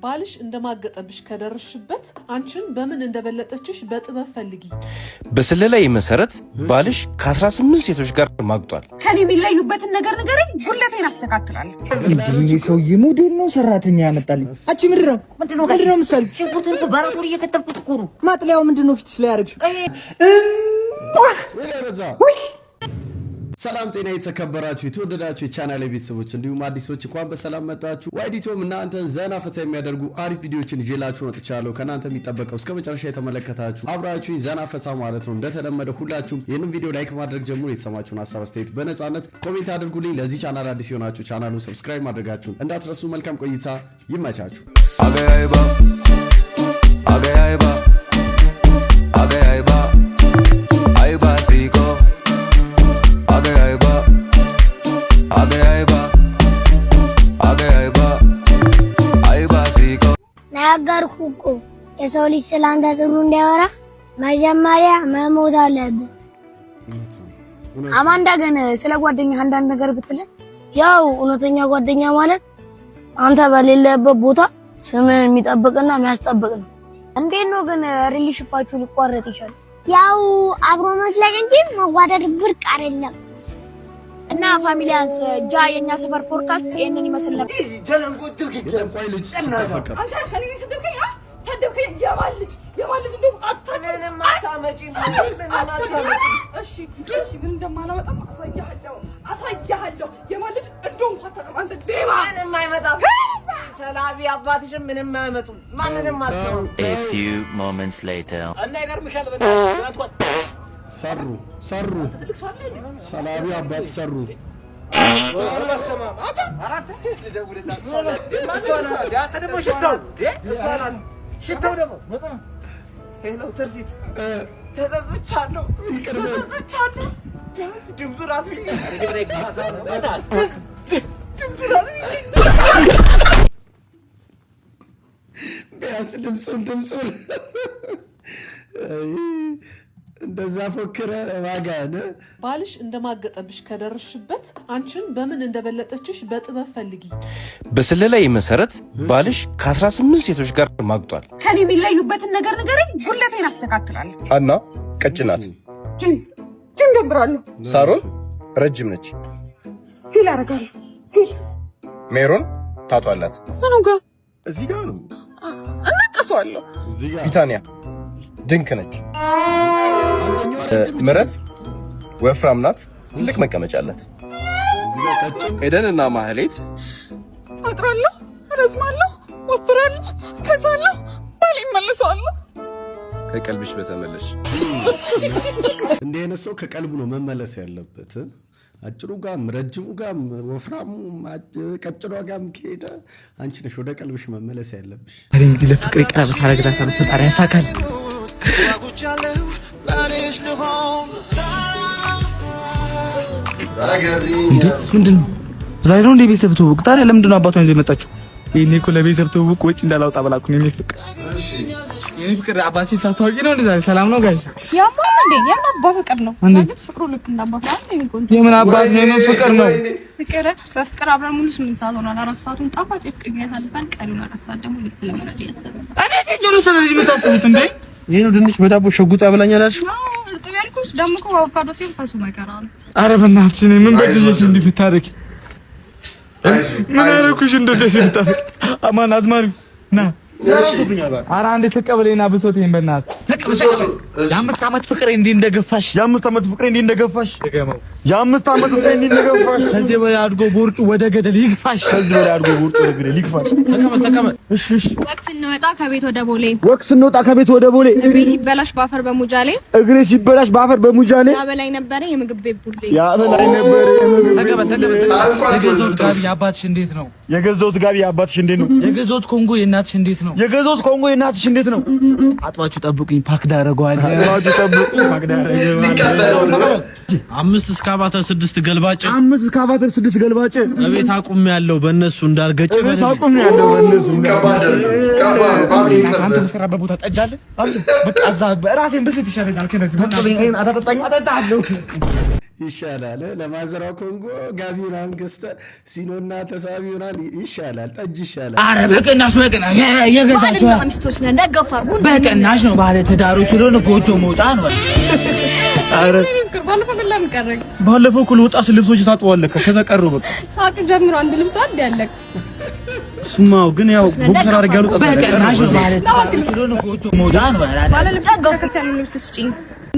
ባልሽ እንደማገጠብሽ ከደረሽበት አንቺን በምን እንደበለጠችሽ በጥበብ ፈልጊ። በስለላይ መሰረት ባልሽ ከ18 ሴቶች ጋር ማግጧል። ከኔ የሚለዩበትን ነገር ንገረኝ፣ ሁለቴን አስተካክላለሁ። እንዴ ሰውዬ ሞዴል ነው ሰራተኛ ያመጣልኝ። አቺ ምንድነው ምሳሌ ሽንኩርቱን በራቶሪ እየከተፍኩት እኮ ነው። ማጥለያው ምንድነው ፊትሽ ላይ ያደረግሽው? ሰላም ጤና የተከበራችሁ የተወደዳችሁ የቻናሌ ቤተሰቦች እንዲሁም አዲሶች እንኳን በሰላም መጣችሁ። ዋይዲቶም እናንተን ዘና ፈታ የሚያደርጉ አሪፍ ቪዲዮዎችን ይዤላችሁ መጥቻለሁ። ከናንተ የሚጠበቀው እስከ መጨረሻ የተመለከታችሁ አብራችሁ ዘና ፈታ ማለት ነው። እንደተለመደ ሁላችሁም ይህንን ቪዲዮ ላይክ ማድረግ ጀምሮ የተሰማችሁን ሀሳብ አስተያየት በነፃነት ኮሜንት አድርጉልኝ። ለዚህ ቻናል አዲስ የሆናችሁ ቻናሉን ሰብስክራይብ ማድረጋችሁን እንዳትረሱ። መልካም ቆይታ ይመቻችሁ። ነገርኩ እኮ የሰው ልጅ ስላንተ ጥሩ እንዲያወራ መጀመሪያ መሞት አለብህ። አማንዳ ግን ስለ ጓደኛ አንዳንድ ነገር ብትለን፣ ያው እውነተኛ ጓደኛ ማለት አንተ በሌለበት ቦታ ስምን የሚጠብቅና የሚያስጠብቅ ነው። እንዴት ነው ግን ሪሌሽንሺፓችሁ ሊቋረጥ ይችላል? ያው አብሮ መስለኝ እንጂ መዋደድ ብርቅ አይደለም። እና ፋሚሊያንስ ጃ የኛ ሰፈር ፖድካስት ይሄንን ይመስል ነበር። የጠንቋይ ልጅ ስትፈቀር አንተ ከኔ ሰደብከኝ የማልጅ እንደው አታገንም አታመጪ እሺ ምን እንደማላመጣም አሳያለሁ የማልጅ እንደው አታቀም አንተ ዴማ ምንም አይመጣም። ሰላቢ አባትሽም ምንም አይመጡም። ማንንም አትሰው። A few moments later እና ይገርምሻል በእናትህ ሰሩ ሰላቢ አባት ሰሩ ቢያንስ ድምፁን እንደዛ ፎክረ ዋጋነ ባልሽ እንደማገጠብሽ ከደረሽበት አንቺን በምን እንደበለጠችሽ በጥበብ ፈልጊ። በስለላይ መሰረት ባልሽ ከ18 ሴቶች ጋር ማግጧል። ከኔ የሚለዩበትን ነገር ንገረኝ፣ ሁለቴን አስተካክላለሁ። አና ቀጭናት፣ ጅን ጀምራለሁ። ሳሮን ረጅም ነች። ሂል አደርጋለሁ። ሂል ሜሮን ታጧላት። ምኑ ጋር? እዚህ ጋር ነው። እናቀሷለሁ። እዚህ ጋር ቢታንያ ድንክ ነች። ምረት ወፍራም ናት፣ ትልቅ መቀመጫ አላት። እዚህ ጋር ቀጭን ኤደንና ማህሌት አጥራለሁ፣ ረዝማለሁ፣ ወፍራለሁ፣ ከሳለሁ፣ ባሌ መልሰዋለሁ። ከቀልብሽ በተመለሽ። እንዲህ አይነት ሰው ከቀልቡ ነው መመለስ ያለበት። አጭሩ ጋም ረጅሙ ጋም ወፍራሙ ቀጭኗ ጋም ከሄደ አንቺ ነሽ ወደ ቀልብሽ መመለስ ያለብሽ። እንግዲህ ለፍቅር ቀረብ ካረግዳታ ፈጣሪ ያሳካል። ምንድነው ዛሬ ነው እንደ ቤተሰብ ትውውቅ? ታዲያ ለምንድነው አባቷን ይዘው የመጣችው? ይሄኔ እኮ ለቤተሰብ ትውውቅ ወጪ እንዳላውጣ ብላኩ ነው የሚፍቅ። የኔ ፍቅር አባቴ ታስተዋቂ ነው እንዴ? ዛሬ ሰላም ነው ጋይስ? ያማን እንዴ? የምን አባ ፍቅር ነው ማለት? ፍቅሩ ልክ እንዳባታ አይደል? ቆንጆ የምን አባት ነው? የምን ፍቅር ነው? ፍቅር በፍቅር አብረን ሙሉ 8 ሰዓት ሆኗል። 4 ሰዓቱን ጣፋጭ ፍቅር ያሳልፋል። ቀሪውን 4 ሰዓት ደግሞ ለስለመረድ ያሰበ እኔ ከጆሮ ስለዚህ የምታስቡት እንዴ? ይሄ ነው ድንች በዳቦ ሸጉጣ ብላኛላሽ? እርጥቤልኩስ ደግሞ እኮ አቮካዶ ሲሆን ፈሱ ማይቀራው። ኧረ በእናትሽ እኔ ምን በድልሽ እንዲህ ብታረቂ? ምን አደረኩሽ እንደዚህ ብታረቂ? አማን አዝማሪው ና ኧረ አንዴ ተቀበለኝና ብሶቴን በእናትህ የአምስት ዓመት ፍቅሬ እንዲህ እንደገፋሽ የአምስት ዓመት ፍቅሬ እንዲህ እንደገፋሽ ከዚህ በላይ አድጎ ቦርጩ ወደ ገደል ይግፋሽ። ተቀመጥ። እሺ ወቅት ስንወጣ ከቤት ወደ ቦሌ እግሬ ሲበላሽ ባፈር በሙጃሌ ያበላይ ነበረ የምግብ ቤት ቡሌ የገዛሁት ጋቢ የአባትሽ እንዴት ነው? የገዛሁት ኮንጎ የእናትሽ እንዴት ነው? አጥባችሁ ጠብቁኝ፣ ፓክ ዳረገዋለሁ። 5 እስካቫተር 6 ገልባጭ እቤት አቁም ያለው በእነሱ እንዳልገጭ አንተ መስራበት ቦታ ጠጃለ አለ። በቃ እዛ ራሴን በስት ይሻለኛል። ከነዚህ ይሻላል። ለማዘራው ኮንጎ ጋቢውን ገዝተህ ሲኖና ተሳቢ ይሆናል። ይሻላል፣ ጠጅ ይሻላል። አረ በቅናሽ የገዛችሁ ሚስቶች ነን ደገፋር በቅናሽ ነው። ባለ ትዳሮች ስለሆነ ጎጆ መውጫ ነው። አረ ባለፈው እኮ ለወጣት ልብሶች ታጥበዋል። ከዛ ቀሩ በቃ ሳቅ ጀምሮ አንድ ልብስ አለ ያለክ እሱማው ግን ያው ቦክሰር አድርጋሉ በቅናሽ ነው። ባለ ትዳሮች ስለሆነ ጎጆ መውጫ ነው። ባለ ልብስ ስጪኝ።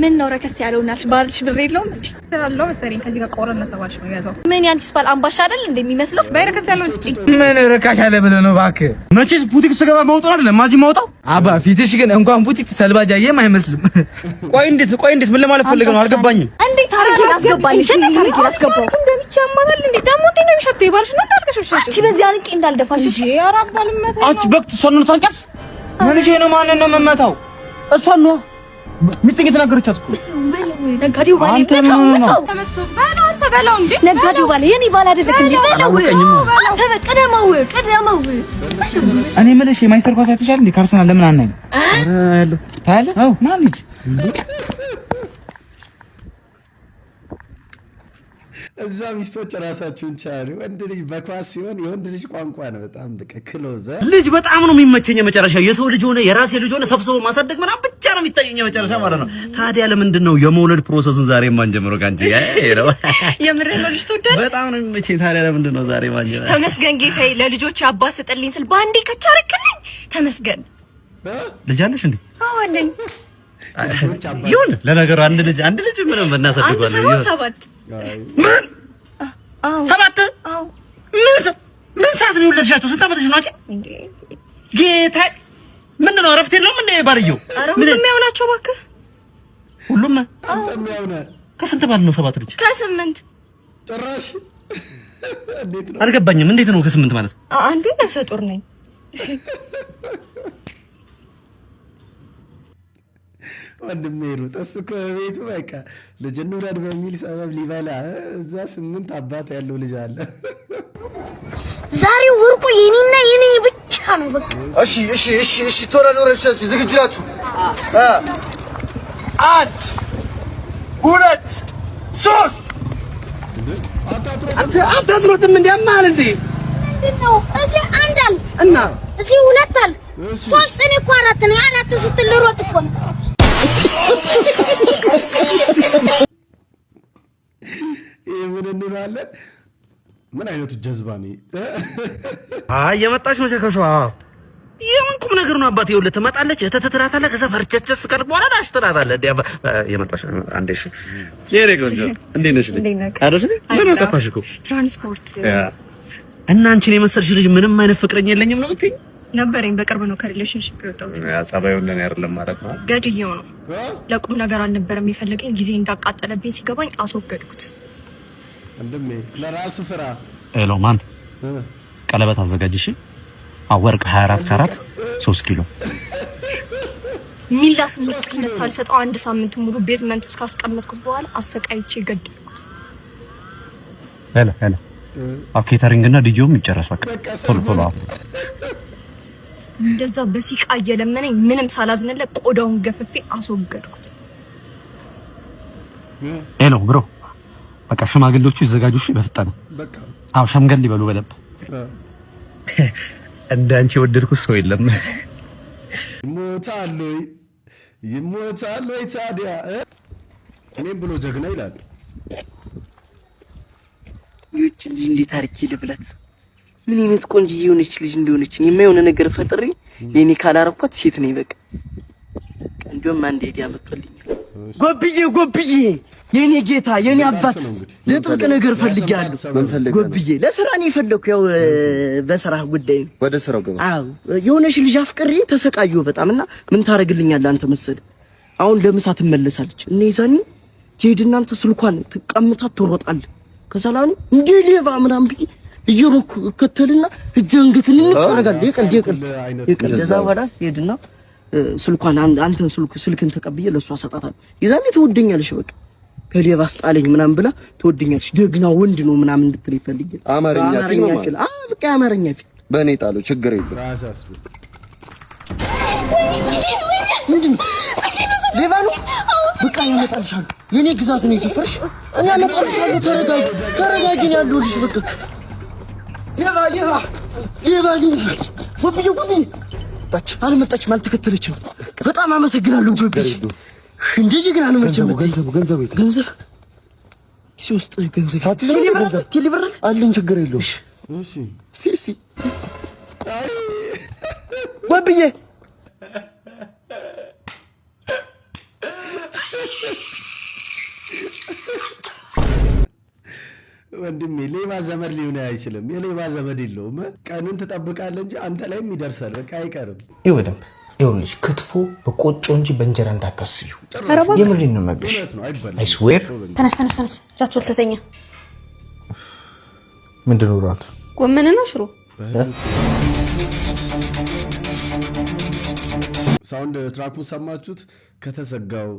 ምን ነው ረከስ ያለውናልሽ? ባልሽ ብር የለውም እንዴ? ስላለው መሰለኝ ከዚህ ጋር ቆረነ ሰባሽ ነው ያዘው። ምን ያንቺስ ባል አምባሻ አይደል እንደሚመስለው? ባይረከስ ያለው ስጪኝ። ምን ረካሽ አለ ብለህ ነው እባክህ? መቼስ ቡቲክ ስገባ መውጣት አይደለም ማዚ ማውጣው። አባ ፊትሽ ግን እንኳን ቡቲክ ሰልባጃዬም አይመስልም። ቆይ እንዴት ምን ለማለት ፈልገህ ነው? አልገባኝም። እንዴት አርጌ ላስገባልሽ? እንዴት አርጌ ላስገባው? እንደሚቻማል እንዴ? ደግሞ እንዴ ነው የሚሸተው? ይባልሽ ነው እንዳልከሽ። አንቺ በዚህ አንቄ እንዳልደፋሽ እሺ። ያራባል መታ አንቺ በቅት ሰኑን ታንቀስ። ምን እሺ ነው? ማንን ነው የምመታው? እሷን ነው ሚስጥር የተናገረቻት እኮ ነጋዴው ባለ ተመቶ አንተ በለው እንዴ? ነጋዴው ባለ የኔ ባል አይደለም እንዴ? አንተ ቀደመው እኔ የምልሽ የማይስተር ኳስ አይተሻል እንዴ? ካርሰናል ለምን አናኝ? አረ ያለው ታያለ? አው ማን ልጅ እዛ ሚስቶች ራሳቸውን ቻሉ። ወንድ ልጅ በኳስ ሲሆን የወንድ ልጅ ቋንቋ ነው። በጣም ክሎዝ ልጅ በጣም ነው የሚመቸኝ። መጨረሻ የሰው ልጅ ሆነ የራሴ ልጅ ሆነ ሰብስቦ ማሳደግ ምናምን ብቻ ነው የሚታየኝ መጨረሻ ማለት ነው። ታዲያ ለምንድን ነው የመውለድ ፕሮሰሱን ዛሬ ማንጀምረው? ካንቺ ነው የምሬ ነው። ልጅ ትወዳለህ? በጣም ነው የሚመቸኝ። ታዲያ ለምንድን ነው ዛሬ ማንጀምረው? ተመስገን ጌታዬ፣ ለልጆች አባት ስጥልኝ ስል ባንዴ ከቻረክልኝ ተመስገን። ልጅ አለሽ እንዴ? አዎ አለኝ። ይሁን ለነገሩ አንድ ልጅ ምንም እናሳድጋለን። ሰባት ምን ሰዓት ነው የወለድሻቸው? ስንት ዓመትሽ ነው አንቺ? ጌታ ምንድን ነው እረፍት የለውም እንደ ባልየው? ሁሉም ያው ናቸው እባክህ። ሁሉም አንተም ያው ነህ። ከስንት ባል ነው ሰባት ልጅ? ከስምንት ጭራሽ እንዴት ነው አልገባኝም። እንዴት ነው ከስምንት ማለት? አንዱ ነፍሰ ጡር ነኝ። ወንድሜ ሩጥ እሱ ከቤቱ በቃ ልጅ እንውለድ በሚል ሰበብ ሊበላ እዛ 8 አባት ያለው ልጅ አለ። ዛሬ ወርቁ የኔና የኔ ብቻ ነው በቃ። እሺ ቶሎ ኖረሽ ዝግጁ ናችሁ? 1 2 3 አታጥሮጥም እንዴ? አማል እንዴ ነው እዚህ አንዳል እና እዚህ ሁለታል 3 እኔ እኮ 4 ነኝ። 4 ስትል ልሮጥ እኮ ነው። ምን እንላለን? ምን አይነቱ ጀዝባ ነው? የመጣች ነው ከሰው የምን ቁም ነገር ነው አባቴ? ይኸውልህ ትመጣለች፣ ተተትራታለህ፣ ከዛ ፈርቸቸስ ከልብ በኋላ ዳሽ ትላታለህ። የመጣች አንዴ እሺ፣ የኔ ቆንጆ እንዴት ነሽ? አረሽ ምን አጠፋሽ እኮ ትራንስፖርት እና አንቺን የመሰልሽ ልጅ ምንም አይነት ፍቅረኛ የለኝም ነው የምትይኝ? ነበረኝ። በቅርብ ነው ከሪሌሽንሺፕ የወጣሁት። ጸባዩ ለኔ አይደለም ማለት ነው። ገድየው ነው። ለቁም ነገር አልነበረም የሚፈልገኝ። ጊዜ እንዳቃጠለብኝ ሲገባኝ አስወገድኩት። እንደም ለራስ ፍራ። ሄሎ ማን ቀለበት አዘጋጅሽ? ወርቅ 24 ካራት 3 ኪሎ ሚላ ስሜት እስኪነሳ አልሰጠው። አንድ ሳምንት ሙሉ ቤዝመንት ውስጥ ካስቀመጥኩት በኋላ አሰቃይቼ ገደልኩት። ሄሎ ኬተሪንግ እና ዲጆም ይጨረስ በቃ ቶሎ እንደዛ በሲቃ እየለመነኝ ምንም ሳላዝንለት ቆዳውን ገፍፌ አስወገድኩት። ሄሎ ብሮ በቃ ሽማግሌዎቹ ይዘጋጁ። እሺ በፍጣን በቃ አው ሸምገል ይበሉ በለብ። እንዳንቺ ወደድኩት ሰው የለም። ይሞታል ወይ ታዲያ እኔም ብሎ ጀግና ይላል። ይህች ልጅ እንዴት አርኪ ልብላት? ምን አይነት ቆንጆ የሆነች ልጅ እንደሆነች የማይሆነ ነገር ፈጥሬ የኔ ካላረኳት ሴት ነኝ በቃ። እንደውም አንድ አይዲያ መጥቶልኛል። ጎብዬ የኔ ጌታ የኔ አባት ለጥብቅ ነገር ፈልጊያለሁ። ጎብዬ ለስራ ነው የፈለኩ። ያው በስራ ጉዳይ ነው። ወደ ስራው ገባ። አዎ የሆነች ልጅ አፍቅሬ ተሰቃየሁ በጣምና ምን ታረግልኛለህ አንተ መሰለ? አሁን ለምሳ ትመለሳለች እና ይዛኒ ጄድና አንተ ስልኳን ትቀምጣ ትሮጣለህ። ከሰላም እንዴ ሌባ ምናምን ብዬ እየሮኩ ከተልና እጀንግትን እንጠረጋለን። ይቀል ከዛ በኋላ ሄድና ስልኳን አንተን ስልክን ተቀብዬ ለሷ ሰጣታለሁ። ይዛኔ ትወደኛለሽ በቃ ከሌባ አስጣለኝ ምናምን ብላ ትወደኛለሽ። ደግና ወንድ ነው ምናምን እንድትል ይፈልጋል። አማርኛ ፊልም በቃ አማርኛ ፊልም በእኔ ጣሉ ችግር የለም። ራሳስ ምንድን ሌባ ነው? በቃ ያመጣልሻል። የኔ ግዛት ነው የሰፈርሽ። እኔ ያመጣልሻለሁ። ተረጋጊ ነው ያለሁልሽ። በቃ ሌባ ወብዬ አልመጣችም፣ አልተከተለችም። በጣም አመሰግናለሁ ጎብዬ። እንደዚህ ግን አልመጣችም። ገንዘብ ኪሴ ውስጥ ገንዘብ ቴሌብራል አለኝ። ችግር የለውም። እሺ እስቲ ወብዬ ወንድሜ ሌባ ዘመድ ሊሆን አይችልም። የሌባ ዘመድ የለውም። ቀኑን ትጠብቃለህ እንጂ አንተ ላይም ይደርሳል። በቃ አይቀርም። ይወደም ይኸውልሽ ክትፎ በቆጮ እንጂ በእንጀራ እንዳታስቢው። የምሬን ነው የምነግርሽ። አይ ስዌር። ተነስ ራት ወልተተኛ። ምንድን ነው ራት? ጎመንና ሽሮ። ሳውንድ ትራኩን ሰማችሁት? ከተዘጋው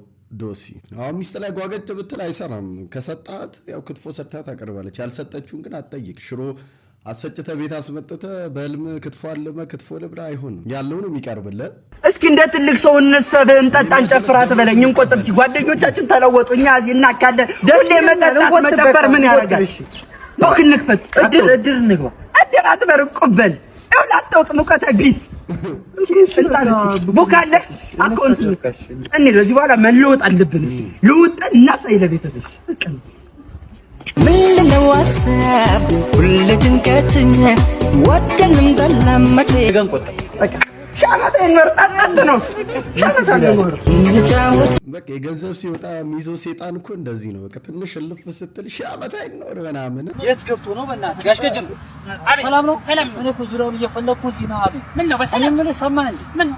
ዶሲ አሁን ሚስት ላይ ጓገጭ ብትል አይሰራም። ከሰጣት ያው ክትፎ ሰርታ ታቀርባለች። ያልሰጠችውን ግን አትጠይቅ። ሽሮ አስፈጭተ ቤት አስመጥተ በህልም ክትፎ አለመ ክትፎ ልብላ አይሆንም። ያለው ነው የሚቀርብልህ። እስኪ እንደ ትልቅ ሰው እንሰብ እንጠጣን ጨፍራት በለኝ እንቆጥር። ጓደኞቻችን ተለወጡ፣ እኛ እዚህ እናካለን። ሁሌ መጠጣት መጨፈር ምን ያደርጋል? ሞክ እንክፈት፣ እድር እንግባ። እድር አትበር ቆበል ይኸው ላጣውጥ ሙቀተ ቢስ ቦካለ አካውንት እኔ ለዚህ በኋላ መለወጥ አለብን። እስኪ ልውጠን እናሳይ ለቤተሰብ ምንድነው ሀሳብ ሁሌ ጭንቀትኛ ወደንም ጠላመቼ በቃ የገንዘብ ሲወጣ የሚይዘው ሴጣን እኮ እንደዚህ ነው። በቃ ትንሽ እልፍ ስትል ሺህ ዓመት አይኖር ምናምን። የት ገብቶ ነው በእናትህ? ጋሽ ገጀም ሰላም ነው? እኔ እኮ ዙሪያውን እየፈለግኩ እዚህ ነው አሉ። ምን ነው በሰላም ምን ሰማህ እንዴ? ምን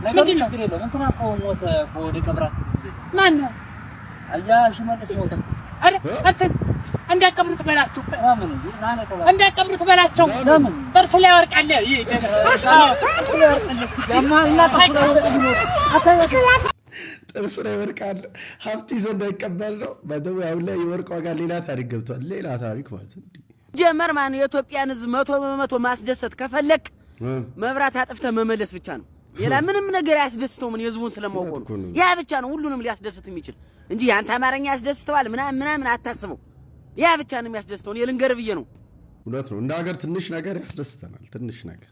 ነገሩ ችግር የለውም። እንትና እኮ ሞተ እኮ ወደ ቀብራት። ማን ነው? አያ ሽመልስ ሞተ። አረ አንተ እንዳቀብሩት በላቸው። ለምን እንዴ? እንዳቀብሩት በላቸው። ለምን ጠርፉ ላይ ወርቃለ? ጥርሱ ላይ ወርቃለ። ሀብት ይዞ እንዳይቀበል ነው። በደው ያው ላይ የወርቅ ዋጋ ሌላ ታሪክ ገብቷል። ሌላ ታሪክ ማለት ነው። ጀመር ማን የኢትዮጵያን ሕዝብ 100% ማስደሰት ከፈለክ መብራት አጥፍተህ መመለስ ብቻ ነው። ሌላ ምንም ነገር ያስደስተው ምን የህዝቡን ስለማውቀው ነው። ያ ብቻ ነው ሁሉንም ሊያስደስት የሚችል እንጂ ያንተ አማርኛ ያስደስተዋል ምናምን አታስበው። ያ ብቻ ነው የሚያስደስተው። እኔ ልንገርህ ብዬ ነው። እውነት ነው። እንደ ሀገር ትንሽ ነገር ያስደስተናል። ትንሽ ነገር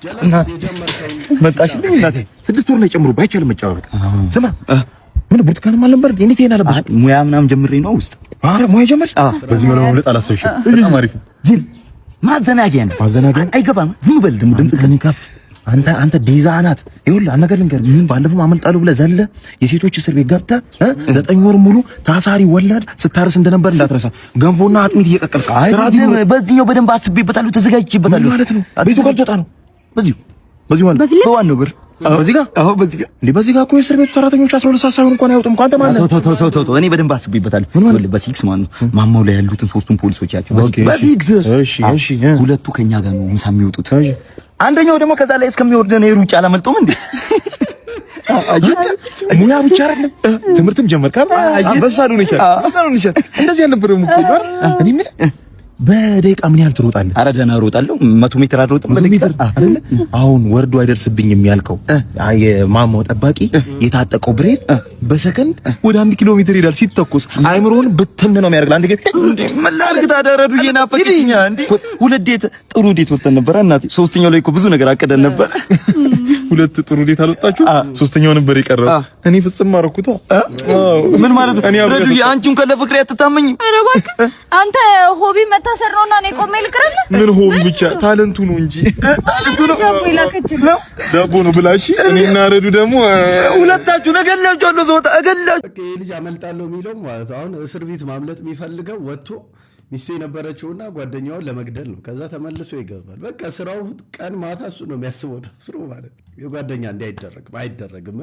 ጀለስ የጀመርከው መጣችልኝ እናቴ 6 ወር ላይ ጨምሮ ባይቻል መጫወት። ስማ ምን ብርቱካንም አልነበር እንዴት ይሄን አለበት? ሙያ ምናምን ጀምሬ ነው ውስጥ። አረ ሙያ ጀመር? በዚህ መልኩ ማምለጥ አላሰብሽም። በጣም አሪፍ ጅል ማዘናጊያ ነው። አይገባም። ዝም በል ደግሞ ድምጽ ከኒካፍ አንተ ዲዛናት ይኸውልህ አንድ ነገር ልንገርህ። ምን ባለፈው አመልጣለሁ ብለህ ዘለ የሴቶች እስር ቤት ገብተህ 9 ወር ሙሉ ታሳሪ ወላድ ስታርስ እንደነበር እንዳትረሳ። ገንፎና አጥሚት እየቀቀልክ በዚህኛው በደንብ አስቤበታለሁ፣ ተዘጋጅቼበታለሁ ማለት ነው። ቤቱ ካልተወጣ ነው በዚሁ ማለት በዋናው ብር በዚህ ጋር እንዴ በዚህ ጋር እኮ የእስር ቤቱ ሰራተኞች 12 ሰዓት ሳይሆን እንኳን አይወጡም። አንተ ማለት ተው እኔ በደንብ አስቤበታለሁ። ይኸውልህ በሲክስ ማለት ነው ማማው ላይ ያሉትን 3ቱን ፖሊሶች ያቸው በሲክስ እሺ ሁለቱ ከኛ ጋር ነው ምሳ የሚወጡት። አንደኛው ደግሞ ከዛ ላይ እስከሚወርድ ነው የሩጫ አላመልጦም እንዴ? ሙያ ብቻ አይደለም ትምህርትም ጀመርካም። በሳሉ ነው እንደዚህ አልነበረም እኮ እኔ ምን በደቂቃ ምን ያህል ትሮጣለህ? ኧረ ደህና እሮጣለሁ። 100 ሜትር አልሮጥም በደቂቃ አይደለ? አሁን ወርዶ አይደርስብኝም ያልከው የማማው ጠባቂ የታጠቀው ብሬን በሰከንድ ወደ 1 ኪሎ ሜትር ይሄዳል ሲተኮስ። አይምሮን ብትን ነው የሚያደርግ። አንተ ግን ምን ላድርግ ታደረዱ ይናፈቅኛ እንዴ? ሁለት ዴት ጥሩ ዴት ወጥተን ነበር እናቴ። ሶስተኛው ላይ እኮ ብዙ ነገር አቀደን ነበር። ሁለት ጥሩ ዴት አልወጣችሁ? ሶስተኛው ነበር የቀረው። እኔ ፍጽም ማረኩታ። ምን ማለት ነው? ረዱ አንቺን ከለፍቅሬ አትታመኝም? ኧረ እባክህ አንተ ሆቢ መታሰር ነውና እኔ ቆሜ ልቅርልህ? ምን ሆቢ ብቻ ታለንቱ ነው እንጂ ታለንቱ ነው። ዳቦ ነው ብላሽ። እኔና ረዱ ደግሞ ሁለታችሁ ነገላችኋለሁ። ዘውታ እገላችሁ። ይሄ ልጅ አመልጣለሁ የሚለው ማለት አሁን እስር ቤት ማምለጥ የሚፈልገው ወጥቶ ሚስቱ የነበረችውና ጓደኛውን ለመግደል ነው። ከዛ ተመልሶ ይገባል። በቃ ስራው ቀን ማታ እሱ ነው የሚያስበው። ታስሮ ማለት የጓደኛ አይደረግም።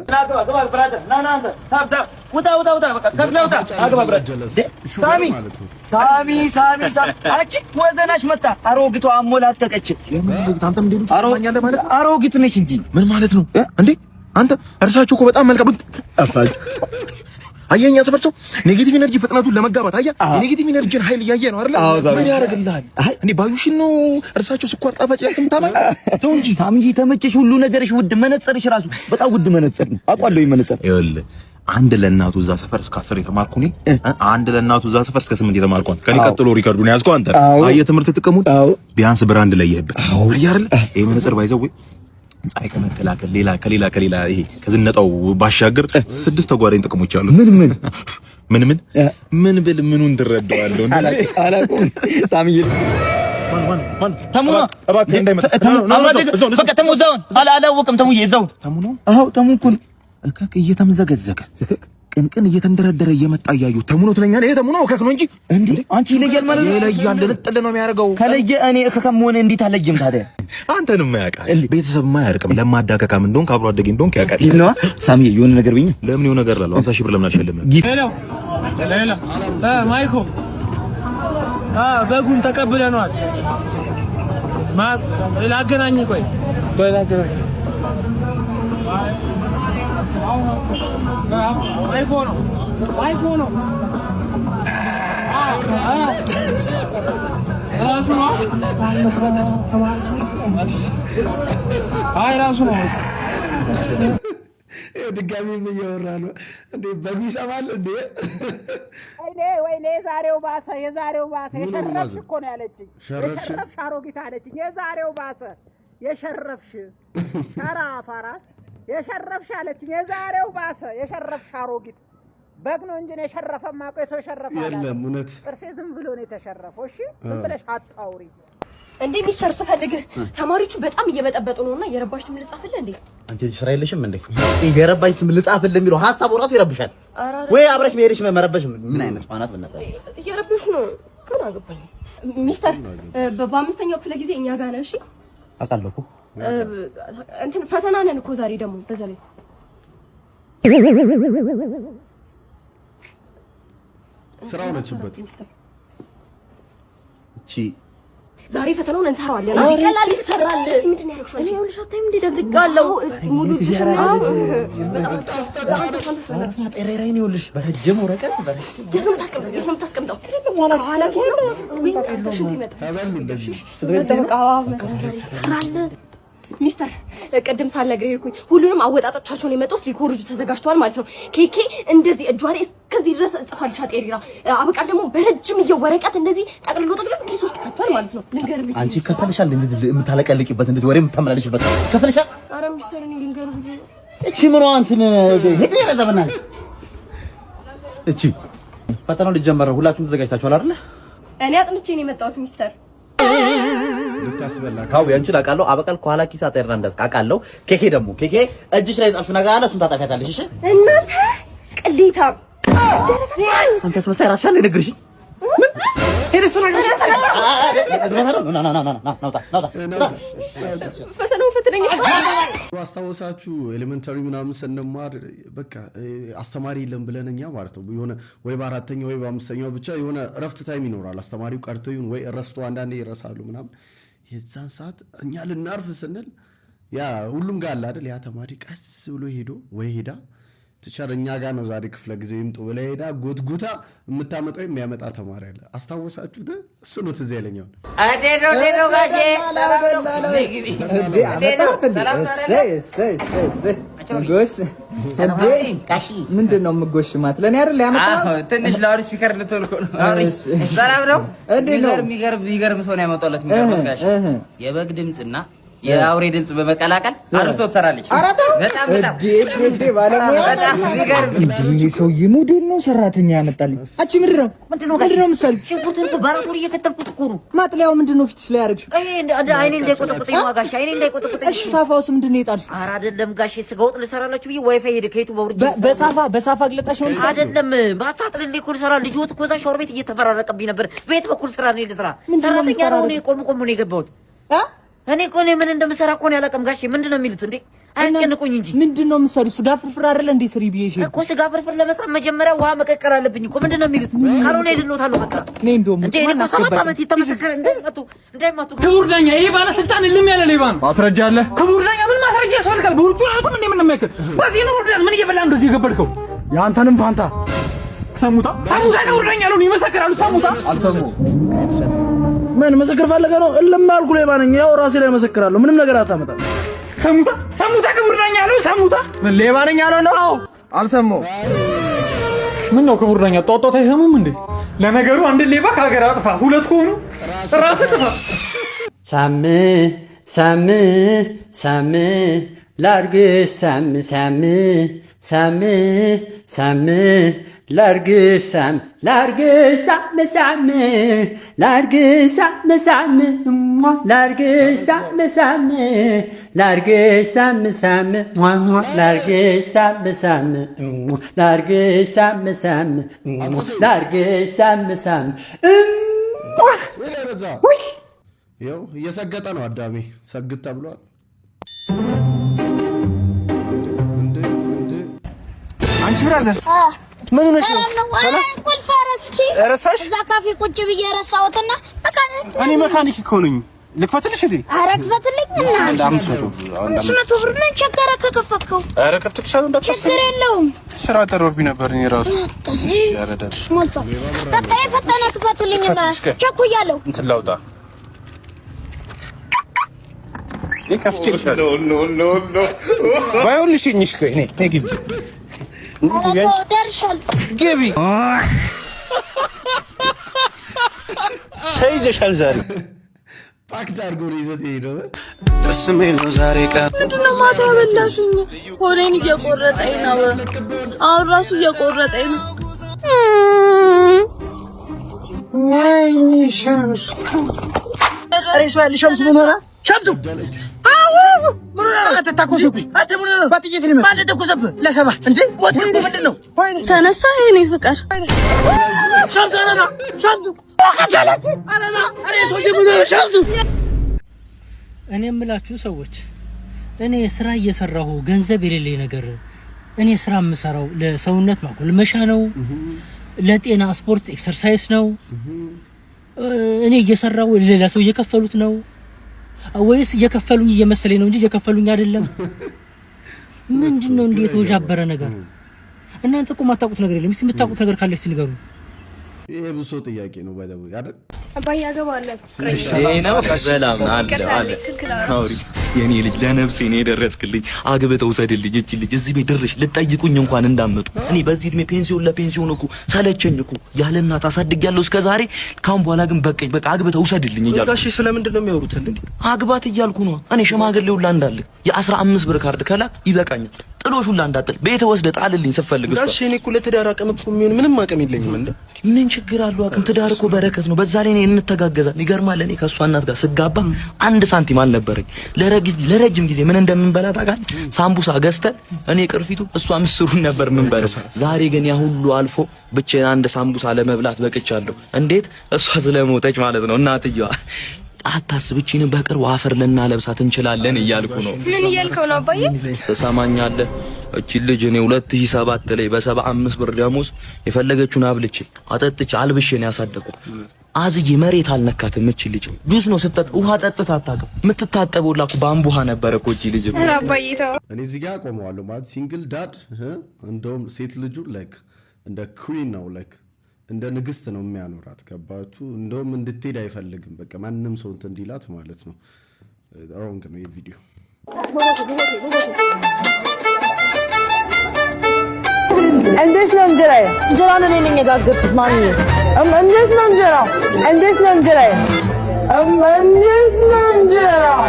ወዘናሽ መጣ። አሮጊቷ አሞላቀቀች። አሮጊት ነች እንጂ ምን ማለት ነው እንዴ? አንተ እርሳችሁ እኮ በጣም መልካም እርሳችሁ አየኛ ሰፈር ሰው ኔጌቲቭ ኢነርጂ ፍጥነቱን ለመጋባት አያ ኔጌቲቭ ኢነርጂን ኃይል እያየ ነው አይደል? ምን ያደርግልሃል? እኔ ባዩሽን ነው እርሳቸው ስኳር ጣፋጭ ያክም ታባ ተው እንጂ ታምጂ ተመቸሽ፣ ሁሉ ነገርሽ ውድ፣ መነጽርሽ ራሱ በጣም ውድ መነጽር ነው። አውቃለሁ ይመነጽር ይኸውልህ አንድ ለእናቱ እዛ ሰፈር እስከ 10 የተማርኩ ነኝ። አንድ ለእናቱ እዛ ሰፈር እስከ 8 የተማርኩ አንተ። ከኔ ቀጥሎ ሪከርዱን ያዝከው አንተ። አየህ ትምህርት ጥቅሙን ቢያንስ ብራንድ ለየህበት አየህ አይደል? ይሄ መነጽር ባይዘው ፀሐይ ከመከላከል ከሌላ ይሄ ከዝነጣው ባሻገር 6 ተጓዳኝ ጥቅሞች አሉት። ምን ብል ምኑን ትረዳዋለህ? አላውቅም ሳምዬ ተሙ ነው እባክህ እንዳይመጣ በቃ ተሙ እዛው አላወቅም። ተሙዬ እዛው ተሙ ነው። አዎ ተሙ እኮ ነው። እከክ እየተምዘገዘገ ቅንቅን እየተንደረደረ እየመጣ እያዩ ተሙ ነው ትለኛለህ። ይሄ ተሙ ነው እከክ ነው እንጂ እንዴ አንቺ ይለያል ማለት ነው። ይለያል ልጥል ነው የሚያደርገው። ከለየ እኔ እከከም ሆነ እንዴት አለየም ታዲያ? አንተንም ያውቃል ቤተሰብ ማያርቅም። ለማዳከካም እንደሆንክ አብሮ አደጌ እንደሆንክ ያውቃል። ነው ሳምዬ የሆነ ነገር ብኝ ለምን የሆነ ነገር ላለው 50 ሺህ ብር ለምን አልሸልም? ሄሎ ማይኮ በጉን ተቀብለናል። ላገናኝ ቆይ ላገናኝ አይፎን ራሱ ነው። ራሱ ነው። ድጋሚ እያወራ ነው እንዴ? በግ ይሰማል እንዴ? ወይኔ የዛሬው ባሰ። የሸረፍሽ እኮ ነው ያለችኝ። የሸረፍሽ አሮጊት አለችኝ። የዛሬው ባሰ። የሸረፍሽ ሸራፋ ራስ የሸረፍሽ አለችኝ። የዛሬው ባሰ። የሸረፍሽ አሮጊት በግ ነው እንጂ የሸረፈማ ቆይ ሰው ሸረፈ የለም። እውነት ጥርሴ ዝም ብሎ ነው የተሸረፈው። እሺ ዝም ብለሽ አጣውሪ እንዴ ሚስተር ስፈልግ ተማሪዎቹ በጣም እየበጠበጡ ነውና የረባሽ ስም ልጻፍልህ እንዴ? አንቺ ስራ የለሽም እንዴ? የረባሽ ስም ልጻፍልህ የሚለው ሐሳቡ ራሱ ይረብሻል ወይ? አብረሽ መሄድሽ መረበሽ ምን አይነት ማናት በነበር እየረብሽ ነው። ምን አገባኝ ሚስተር። በአምስተኛው ክፍለ ጊዜ እኛ ጋር ነሽ። አውቃለሁ እኮ እንትን ፈተና ነን እኮ ዛሬ ደግሞ በዛ ላይ ስራው ነችበት። እቺ ዛሬ ፈተናውን እንሰራዋለን። አንዴ ቀላል ይሰራል። ምንድን ነው ያልኩሽ? እኔ ይኸውልሽ አታይም እንደ ደግጋለሁ ሙሉ ተሰማው ጤሬራይን ይኸውልሽ በረጅም ወረቀት የት ነው የምታስቀምጠው? ኋላ ኪስ ነው ወይ ሽንት ይመጣ ተበሉ እንደዚህ ይሰራል። ሚስተር ቀደም ሳልነግርህ ሄድኩኝ። ሁሉንም አወጣጦቻቸውን የመጡት ሊኮርጁ ተዘጋጅተዋል ማለት ነው። ኬኬ እንደዚህ እጇ ላይ እስከዚህ ድረስ ጽፋልሻ ጤሪራ አበቃል ደግሞ በረጅም ወረቀት እንደዚህ ጠቅልሎ ኪስ ውስጥ ከቷል ማለት ነው። ልንገርህ አንቺ ከፈልሻል እንደዚህ የምታለቀልቂበት እንደዚህ ወሬ የምታመላልሽበት ከፈልሻል። ኧረ ሚስተር እኔ ልንገርህ እቺ ምን ነው እንትን ሄደ ያረዘበናል። እቺ ፈተናው ሊጀመር ነው። ሁላችሁም ተዘጋጅታችኋል አይደል? እኔ አጥንቼ ነው የመጣሁት ሚስተር። ልታስበላ ካው ያንቺን አውቃለሁ። አበቃል ከኋላ ኪስ አጠርና እንደዚህ አውቃለሁ። ኬኬ ደግሞ ኬኬ እጅሽ ላይ ጻፍሽ ነገር አለ። እሱን ታጠፊያታለሽ። እሺ እናንተ ቅሌታ አንተ ስመሳይ ራስሽ አለ ነግርሽ ምን ሄደሽ ተናገር ፈተናው ፈተነኝ። አስታወሳችሁ ኤሌመንተሪ ምናምን ስንማር በቃ አስተማሪ የለም ብለን እኛ ማለት ነው የሆነ ወይ በአራተኛው ወይ በአምስተኛው ብቻ የሆነ እረፍት ታይም ይኖራል። አስተማሪው ቀርቶ ይሁን ወይ ረስቶ አንዳንዴ ይረሳሉ ምናምን። የዛን ሰዓት እኛ ልናርፍ ስንል ያ ሁሉም ጋር አለ አይደል? ያ ተማሪ ቀስ ብሎ ሄዶ ወይ ሄዳ ቲቸር እኛ ጋር ነው ዛሬ ክፍለ ጊዜው ይምጡ ብላ ሄዳ ጎትጉታ የምታመጣው የሚያመጣ ተማሪ አለ። አስተዋወሳችሁት? እሱ ነው ትዝ ያለኛው። አዴዶ ጋሼ ምንድን ነው የምጎሽማት? ለእኔ አይደል ያመጣው? ትንሽ ላውድ ስፒከር ልትሆን እኮ ነው። ሰላም ነው። የሚገርም ሰው ነው ያመጣለት። የበግ ድምፅና የአውሬ ድምጽ በመቀላቀል አርሶ ትሰራለች። በጣም ይሄ ሰውዬ ሞዴል ነው፣ ሰራተኛ ያመጣልኝ። አቺ ምንድነው ምሳሌ? ሽንኩርቱን በራቶሪ እየከተፍኩት እኮ ነው። ማጥለያው ምንድነው ፊትሽ ላይ ያደርግሽው? አይኔ እንዳይቆጠቁጠኝ ጋሼ፣ አይኔ እንዳይቆጠቁጠኝ። እሺ ሳፋውስ ምንድነው የጣልሽው? ኧረ አይደለም ጋሼ፣ ስጋ ወጥ ልሰራላችሁ ብዬ ዋይፋይ ሄደ ከየቱ በውርጅ በሳፋ ግለጣሽ ነው አይደለም። ማስታጥል እንደ ኩል ሰራ ልጅ ወጥ እኮ እዛ ሻወር ቤት እየተፈራረቀብኝ ነበር። ቤት በኩል ስራ ነው ልስራ። ሰራተኛ ነው እኔ ቆም ነው የገባሁት። እኔ እኮ ምን እንደምሰራ እኮ ነው ያላቀም ጋሼ። ምንድነው የሚሉት እንዴ? አያስጨንቁኝ እንጂ ምንድነው የምትሰሩት? ስጋ ፍርፍር አይደለ እንዴ? ስሪ ቢዬሽ እኮ ስጋ ፍርፍር ለመስራት መጀመሪያ ውሃ መቀቀር አለብኝ እኮ። ምንድነው የሚሉት? ካልሆነ ይድኖታለሁ በቃ። እኔ እንደውም እንዴ ነው ሰማታበት የተመሰከረ እንዳይማቱ። ክቡር ዳኛ፣ ይሄ ባለስልጣን ልም ያለ ሌባ ነው። ማስረጃ አለ? ክቡር ዳኛ፣ ምን ማስረጃ ያስፈልጋል? በውርጩ ነው ምን እንደምንመከር በዚህ ነው። ምን እየበላ እንደዚህ የገበልከው? ያንተንም ፋንታ ሰሙታ ጉርደኛ ነው ይመሰክራሉ። ሰሙታ አልሰሙ ምን መሰከር ፈለገ ነው? እልም ያልኩ ሌባ ነኝ። ያው ራሴ ላይ መሰክራለሁ። ምንም ነገር አታመጣም። ሰሙታ ጉርደኛ ነው። ሰሙታ ምን ሌባ ነኝ ያለው ነው? አልሰማው ምን ነው ክቡርዳኛ ጧጧት አይሰሙም እንዴ? ለነገሩ አንድ ሌባ ከሀገር አጥፋ፣ ሁለት ከሆኑ ራስ ጥፋ። ሳም ሳም ሳም ላርግሽ ሳም ሳም ሳም ሳም ላርግሽ ሳም ላርግሽ ሳም ሳም ላርግሽ ሳም ሳም ላርግሽ ሳም ሳም ላርግሽ ሳም ሳም ላርግሽ ሳም ሳም ላርግሽ ሳም ሳም ላርግሽ ሳም ሳም ይኸው እየሰገጠ ነው አዳሜ። ሰግጥ ተብሏል። አንቺ ብራዘር ምን ሆነሽ ነው? ቁልፍ ረሳሽ? እዛ ካፌ ቁጭ ብዬ ረሳሁትና እኔ መካኒክ እኮ ነኝ። ልክፈትልሽ እንዴ? ኧረ ክፈትልኝ። እና 500 ብር ምን ቸገረ ከከፈትከው? ኧረ ከፍትልሻለሁ እንዳትፈስ። ችግር የለውም። ስራ ተሮብኝ ነበር እኔ ራሱ። ያረዳሽ ሞልቶ በቃ የፈጠነ ክፈትልኝና ቸኩያለሁ። እንትን ላውጣ ይከፍትልሻለሁ። ኖ ባይሆንልሽ እሺ ከይ ነይ ግቢ ገቢ ተይዘሻል ዛሬ ፓክድ አድርጎ ነው ይዘት ሄዶ ደስ የሚል ነው ዛሬ ቀን። ምንድነው ማታ በላሽኝ? ሆዴን እየቆረጠኝ ነው። አሁን ራሱ እየቆረጠኝ ነው። ወይኔ ሸምሱ ሬሷ ያለ ሸምሱ ምን ሆነ? ሸምሱ ምን ሆነ? አትታኮሱብኝ። ምን ሆነ? በጥይት ነው ማለት ተኮሰብህ ለሰባት እንዴ? ወጥ እኮ ምንድን ነው? ተነሳ የኔ ፍቅር ሸምሱ አለና ሸምሱ አለና ሬሷ ምን ሆነ? ሸምሱ እኔ የምላችሁ ሰዎች እኔ ስራ እየሰራሁ ገንዘብ የሌለኝ ነገር እኔ ስራ የምሰራው ለሰውነት ማጎልመሻ ነው፣ ለጤና ስፖርት ኤክሰርሳይዝ ነው። እኔ እየሰራው ሌላ ሰው እየከፈሉት ነው ወይስ እየከፈሉኝ እየመሰለኝ ነው እንጂ እየከፈሉኝ አይደለም? ምንድነው እንዴት ወጃበረ ነገር? እናንተ እኮ ማታውቁት ነገር የለም። እስቲ የምታውቁት ነገር ካለ እስቲ ንገሩኝ። ይሄ ብዙ ጥያቄ ነው ባይደው አይደል? አባዬ አገባለሁ። ነው ሰላም አለ አውሪ የኔ ልጅ ለነፍሴ ነው የደረስክልኝ። አግብተው ሰድልኝ እቺ ልጅ እዚህ ቤት ድርሽ ልጠይቁኝ እንኳን እንዳመጡ። እኔ በዚህ እድሜ ፔንሲዮን ለፔንሲዮን እኮ ሰለቸኝ እኮ ያለ እናት አሳድጊያለሁ እስከዛሬ። ካሁን በኋላ ግን በቃኝ፣ በቃ አግብተው ሰድልኝ እያልኩ። ጋሽ ስለምንድን ነው የሚያወሩት እንዴ? አግባት እያልኩ ነው። እኔ ሽማግሌው እንዳለ የ15 ብር ካርድ ከላክ ይበቃኛል። ጥሎሽ ሁላ እንዳጥል ቤተ ወስደ ጣልልኝ ስፈልግ እሷ። ጋሽ እኔ እኮ ለትዳር አቅም እኮ የሚሆን ምንም አቅም የለኝም እንዴ። ምን ችግር አለው? አቅም ትዳር እኮ በረከት ነው። በዛ ላይ እኔ እንተጋገዛለን። ይገርማል። እኔ ከእሷ እናት ጋር ስጋባ 1 ሳንቲም አልነበረኝ። ለረጅም ጊዜ ምን እንደምንበላ ታውቃለህ? ሳምቡሳ ገዝተን እኔ ቅርፊቱ እሷ ምስሩን ነበር የምንበላው። ዛሬ ግን ያ ሁሉ አልፎ ብቻዬን 1 ሳምቡሳ ለመብላት በቅቻለሁ። እንዴት? እሷ ስለሞተች ማለት ነው እናትየዋ። አታስብ፣ እቺን በቅርቡ አፈር ልናለብሳት እንችላለን እያልኩ ነው። ምን እያልከው ነው አባዬ? ትሰማኛለህ? እቺ ልጅ እኔ 2007 ላይ በ75 ብር ደሞዝ የፈለገችውን አብልቼ አጠጥቼ አልብሼ ነው ያሳደኩት። አዝዬ መሬት አልነካትም። እቺ ልጅ ጁስ ነው ስትጠጥ ውሃ ጠጥታ አታውቅም። የምትታጠበው ላኩ ባምቡ ውሃ ነበረ እኮ እቺ ልጅ። ኧረ አባዬ ተው። እኔ እዚህ ጋር ቆመዋለሁ ማለት ሲንግል ዳድ እንደውም ሴት ልጁ ላይክ እንደ ኩዊን ነው ላይክ እንደ ንግስት ነው የሚያኖራት። ገባችሁ? እንደውም እንድትሄድ አይፈልግም። በቃ ማንንም ሰው እንትን እንዲላት ማለት ነው። ሮንግ ነው ይሄ ቪዲዮ። እንዴት ነው እንጀራዬ? እንጀራን እኔ ነኝ የጋገርኩት ማሚ። እንዴት ነው እንጀራው? እንዴት ነው እንጀራዬ? እንዴት ነው እንጀራው?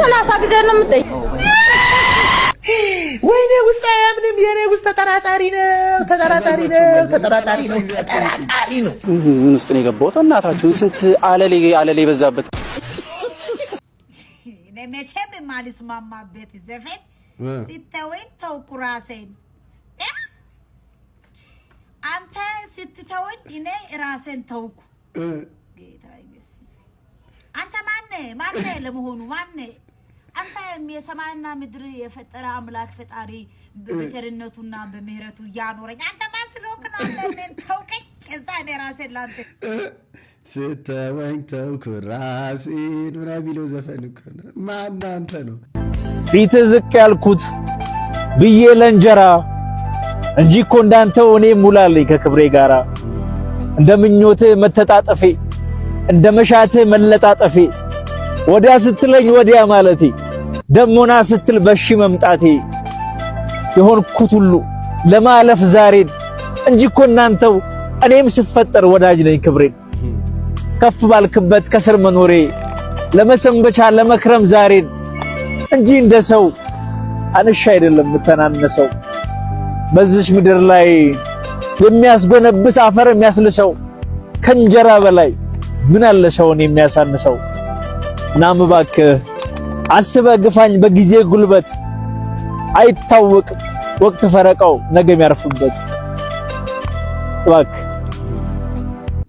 30 ጊዜ ነው የምጠይቀው። ወይኔ ውስጥ አያምንም። የኔ ውስጥ ተጠራጣሪ ነው። ተጠራጣሪ ነው። ምን ውስጥ ነው የገባሁት? እናታችሁን ስንት አለሌ በዛበት። መቼም የማልስማማበት ዘፈን ስተወኝ ተውኩ ራሴን። አንተ ስትተወኝ እኔ ራሴን ተውኩ። ጌታ ይመስገን። አንተ ማነህ ለመሆኑ ማነህ? አንተ የሰማይና ምድር የፈጠረ አምላክ ፈጣሪ በቸርነቱና በምህረቱ ያኖረኝ አንተ ማን ስለሆንክ ነው አንተን ተውከኝ? ከዛ እኔ ራሴን ላንተ ስተወኝ ተውኩ ራሴን ምናምን የሚለው ዘፈን እኮ ነው። ማን አንተ ነው? ፊት ዝቅ ያልኩት ብዬ ለእንጀራ እንጂ እኮ እንዳንተው እኔ ሙላለኝ ከክብሬ ጋራ እንደምኞትህ መተጣጠፌ እንደመሻትህ መለጣጠፌ ወዲያ ስትለኝ ወዲያ ማለቴ ደሞና ስትል በሺ መምጣቴ የሆንኩት ሁሉ ለማለፍ ዛሬን እንጂ እኮ እናንተው እኔም ስፈጠር ወዳጅ ነኝ ክብሬን ከፍ ባልክበት ከስር መኖሬ ለመሰንበቻ ለመክረም ዛሬን እንጂ እንደሰው አንሽ አይደለም ተናነሰው በዚች ምድር ላይ የሚያስጎነብስ አፈር የሚያስልሰው ከእንጀራ በላይ ምን አለ ሰውን የሚያሳንሰው ናም እባክህ አስበህ ግፋኝ በጊዜ ጉልበት አይታወቅም ወቅት ፈረቃው ነገ የሚያርፍበት እባክህ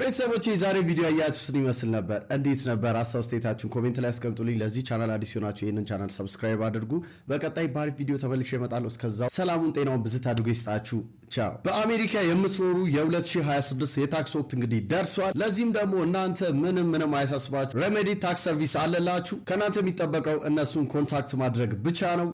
ቤተሰቦቼ ዛሬ ቪዲዮ ያያችሁትን ይመስል ነበር። እንዴት ነበር? አስተያየታችሁን ኮሜንት ላይ አስቀምጡልኝ። ለዚህ ቻናል አዲስ ሆናችሁ ይሄንን ቻናል ሰብስክራይብ አድርጉ። በቀጣይ ባሪፍ ቪዲዮ ተመልሼ እመጣለሁ። እስከዛው ሰላሙን ጤናውን ብዝት አድርጎ ይስጣችሁ። ቻው። በአሜሪካ የምትኖሩ የ2026 የታክስ ወቅት እንግዲህ ደርሷል። ለዚህም ደግሞ እናንተ ምንም አያሳስባችሁ፣ ሬሜዲ ታክስ ሰርቪስ አለላችሁ። ከናንተ የሚጠበቀው እነሱን ኮንታክት ማድረግ ብቻ ነው።